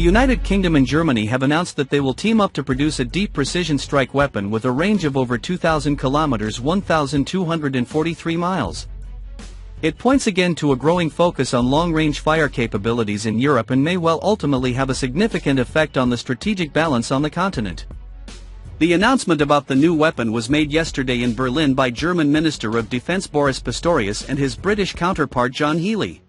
The United Kingdom and Germany have announced that they will team up to produce a deep precision strike weapon with a range of over 2,000 kilometers (1,243 miles). It points again to a growing focus on long-range fire capabilities in Europe and may well ultimately have a significant effect on the strategic balance on the continent. The announcement about the new weapon was made yesterday in Berlin by German Minister of Defense Boris Pistorius and his British counterpart John Healey.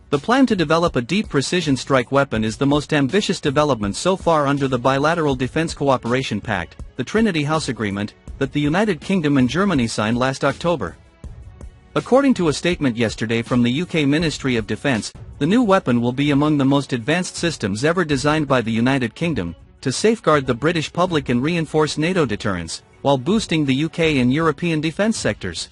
The plan to develop a deep precision strike weapon is the most ambitious development so far under the Bilateral Defense Cooperation Pact, the Trinity House Agreement, that the United Kingdom and Germany signed last October. According to a statement yesterday from the UK Ministry of Defence, the new weapon will be among the most advanced systems ever designed by the United Kingdom, to safeguard the British public and reinforce NATO deterrence, while boosting the UK and European defence sectors.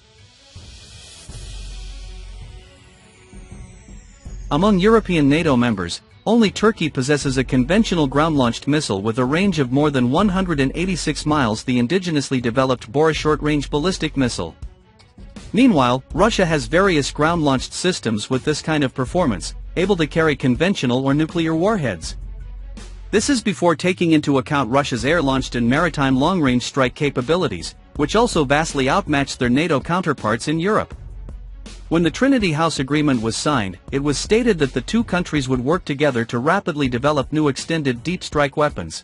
Among European NATO members, only Turkey possesses a conventional ground-launched missile with a range of more than 186 miles, the indigenously developed Boris short-range ballistic missile. Meanwhile, Russia has various ground-launched systems with this kind of performance, able to carry conventional or nuclear warheads. This is before taking into account Russia's air-launched and maritime long-range strike capabilities, which also vastly outmatch their NATO counterparts in Europe. When the Trinity House Agreement was signed, it was stated that the two countries would work together to rapidly develop new extended deep strike weapons.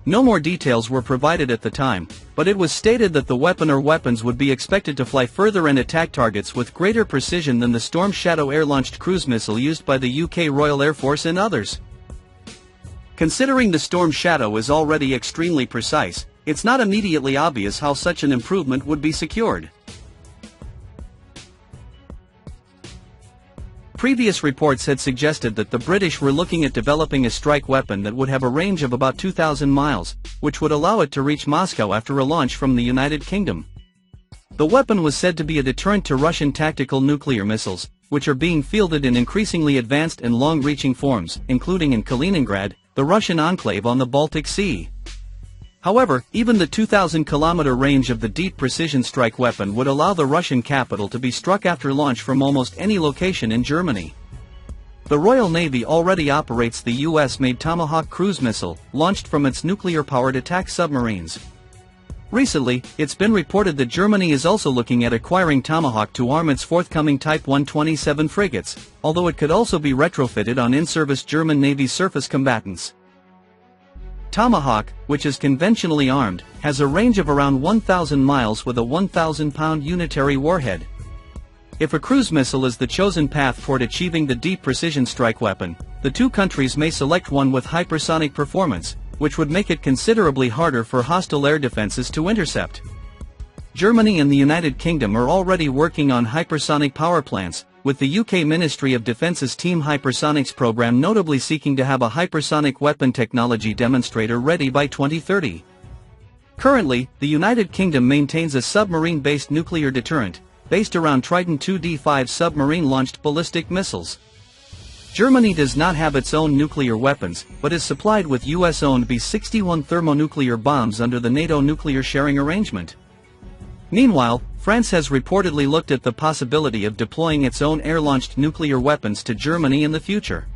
No more details were provided at the time, but it was stated that the weapon or weapons would be expected to fly further and attack targets with greater precision than the Storm Shadow air-launched cruise missile used by the UK Royal Air Force and others. Considering the Storm Shadow is already extremely precise, it's not immediately obvious how such an improvement would be secured. Previous reports had suggested that the British were looking at developing a strike weapon that would have a range of about 2,000 miles, which would allow it to reach Moscow after a launch from the United Kingdom. The weapon was said to be a deterrent to Russian tactical nuclear missiles, which are being fielded in increasingly advanced and long-reaching forms, including in Kaliningrad, the Russian enclave on the Baltic Sea. However, even the 2,000-kilometer range of the deep precision strike weapon would allow the Russian capital to be struck after launch from almost any location in Germany. The Royal Navy already operates the US-made Tomahawk cruise missile, launched from its nuclear-powered attack submarines. Recently, it's been reported that Germany is also looking at acquiring Tomahawk to arm its forthcoming Type 127 frigates, although it could also be retrofitted on in-service German Navy surface combatants. Tomahawk, which is conventionally armed, has a range of around 1,000 miles with a 1,000-pound unitary warhead. If a cruise missile is the chosen path toward achieving the deep precision strike weapon, the two countries may select one with hypersonic performance, which would make it considerably harder for hostile air defenses to intercept. Germany and the United Kingdom are already working on hypersonic power plants, with the UK Ministry of Defence's Team Hypersonics program notably seeking to have a hypersonic weapon technology demonstrator ready by 2030. Currently, the United Kingdom maintains a submarine-based nuclear deterrent, based around Trident II-D5 submarine-launched ballistic missiles. Germany does not have its own nuclear weapons, but is supplied with US-owned B-61 thermonuclear bombs under the NATO nuclear sharing arrangement. Meanwhile, France has reportedly looked at the possibility of deploying its own air-launched nuclear weapons to Germany in the future.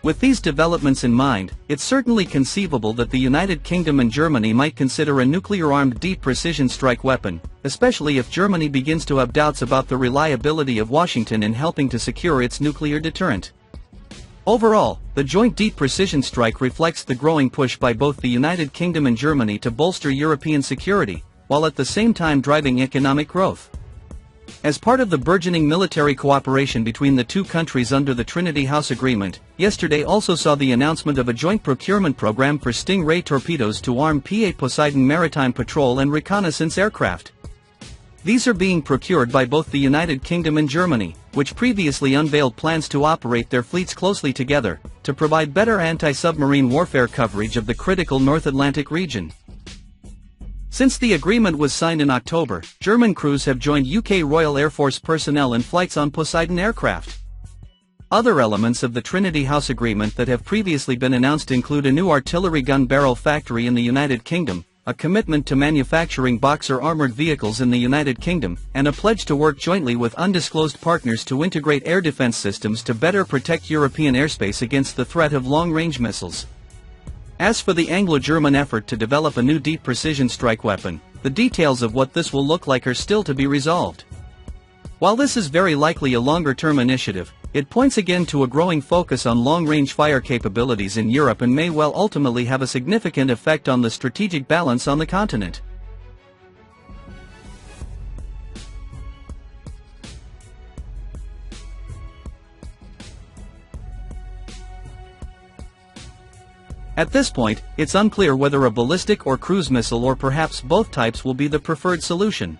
With these developments in mind, it's certainly conceivable that the United Kingdom and Germany might consider a nuclear-armed deep precision strike weapon, especially if Germany begins to have doubts about the reliability of Washington in helping to secure its nuclear deterrent. Overall, the joint deep precision strike reflects the growing push by both the United Kingdom and Germany to bolster European security, while at the same time driving economic growth. As part of the burgeoning military cooperation between the two countries under the Trinity House Agreement, yesterday also saw the announcement of a joint procurement program for Stingray torpedoes to arm P-8 Poseidon maritime patrol and reconnaissance aircraft. These are being procured by both the United Kingdom and Germany, which previously unveiled plans to operate their fleets closely together, to provide better anti-submarine warfare coverage of the critical North Atlantic region. Since the agreement was signed in October, German crews have joined UK Royal Air Force personnel in flights on Poseidon aircraft. Other elements of the Trinity House Agreement that have previously been announced include a new artillery gun barrel factory in the United Kingdom, a commitment to manufacturing Boxer armored vehicles in the United Kingdom, and a pledge to work jointly with undisclosed partners to integrate air defense systems to better protect European airspace against the threat of long-range missiles. As for the Anglo-German effort to develop a new deep precision strike weapon, the details of what this will look like are still to be resolved. While this is very likely a longer-term initiative, it points again to a growing focus on long-range fire capabilities in Europe and may well ultimately have a significant effect on the strategic balance on the continent. At this point, it's unclear whether a ballistic or cruise missile or perhaps both types will be the preferred solution.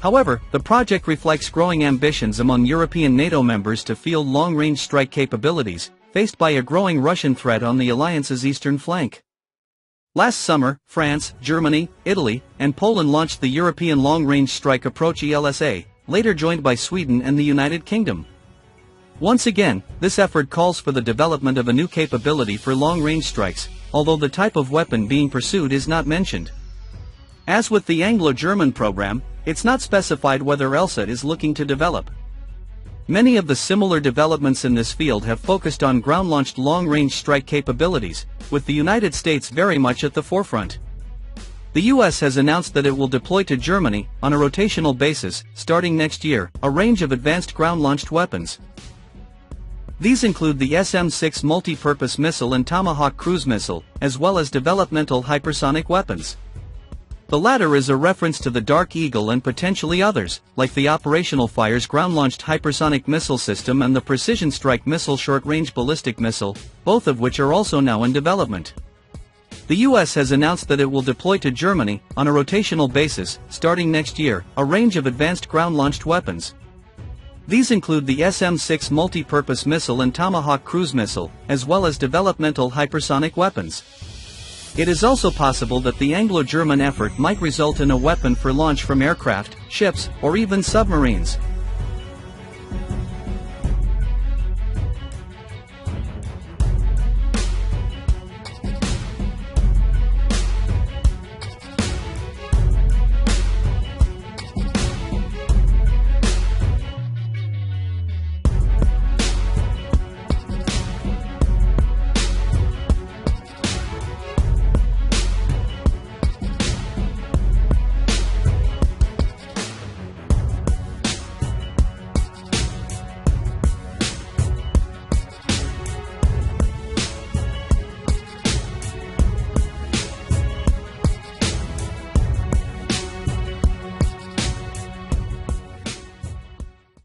However, the project reflects growing ambitions among European NATO members to field long-range strike capabilities, faced by a growing Russian threat on the alliance's eastern flank. Last summer, France, Germany, Italy, and Poland launched the European Long-Range Strike Approach ELSA, later joined by Sweden and the United Kingdom. Once again, this effort calls for the development of a new capability for long-range strikes, although the type of weapon being pursued is not mentioned. As with the Anglo-German program, it's not specified whether ELSA is looking to develop. Many of the similar developments in this field have focused on ground-launched long-range strike capabilities, with the United States very much at the forefront. The US has announced that it will deploy to Germany, on a rotational basis, starting next year, a range of advanced ground-launched weapons. These include the SM-6 multi-purpose missile and Tomahawk cruise missile, as well as developmental hypersonic weapons. The latter is a reference to the Dark Eagle and potentially others, like the Operational Fire's ground-launched hypersonic missile system and the Precision Strike missile short-range ballistic missile, both of which are also now in development. The US has announced that it will deploy to Germany, on a rotational basis, starting next year, a range of advanced ground-launched weapons. These include the SM-6 multi-purpose missile and Tomahawk cruise missile, as well as developmental hypersonic weapons. It is also possible that the Anglo-German effort might result in a weapon for launch from aircraft, ships, or even submarines.